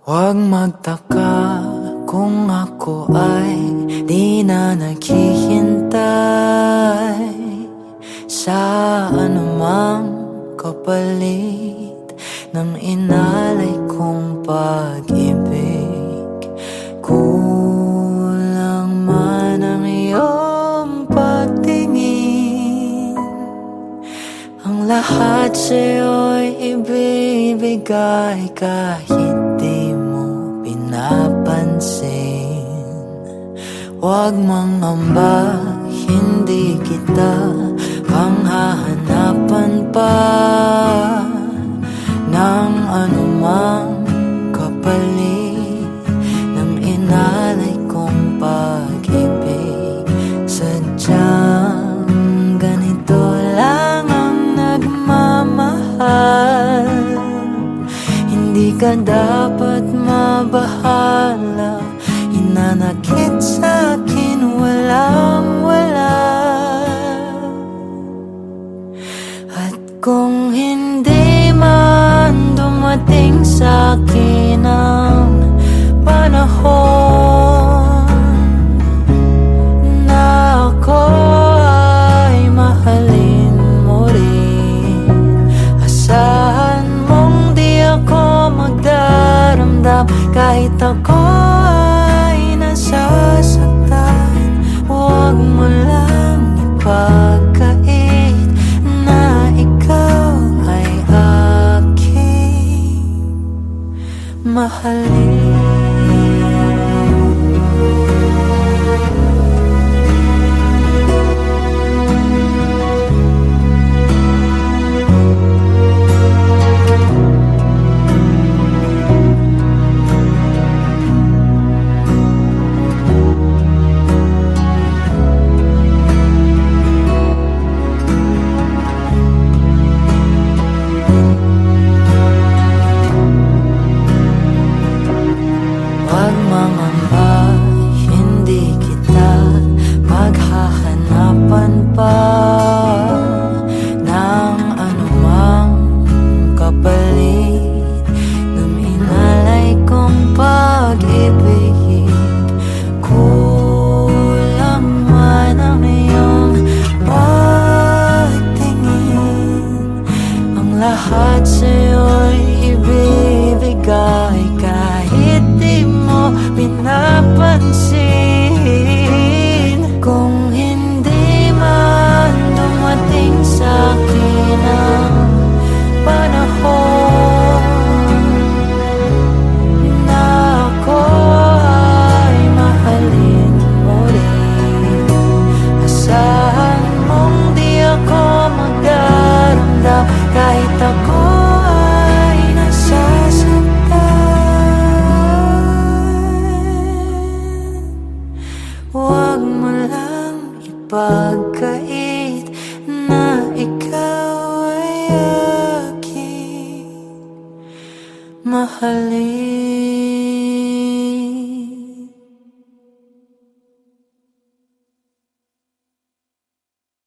Huwag magtaka kung ako ay di na naghihintay sa anumang kapalit ng inalay kong pag-ibig. Kulang man ang iyong pagtingin, ang lahat sa'yo'y ibibigay kahit di mo pinapansin. Huwag mangamba, hindi kita panghahanapan pa ng anumang kapalit ng inalay kong pag-ibig. Sadyang ganito lang ang nagmamahal, hindi ka dapat mabahala. Hinanakit sa'kin walang-wala, at kung hindi man dumating sa'kin ang panahon na ako ay mahalin mo rin, asahan mong di ako magdaramdam kahit ako ay nasasaktan. Huwag mo lang ipagkait na ikaw ay aking mahalin. Huwag mangamba, hindi kita paghahanapan pa ng anumang kapalit ng inalay kong pag-ibig. Kulang man ang iyong pagtingin, ang lahat sa'yo'y ibibigay kahit di mo pinapansin. Kung hindi man dumating sa'kin ang panahon na ako ay mahalin mo rin, asahan mong di ako magdaramdam kahit ako ay nasasaktan. Huwag mo lang ipagkait na ikaw ay aking mahalin.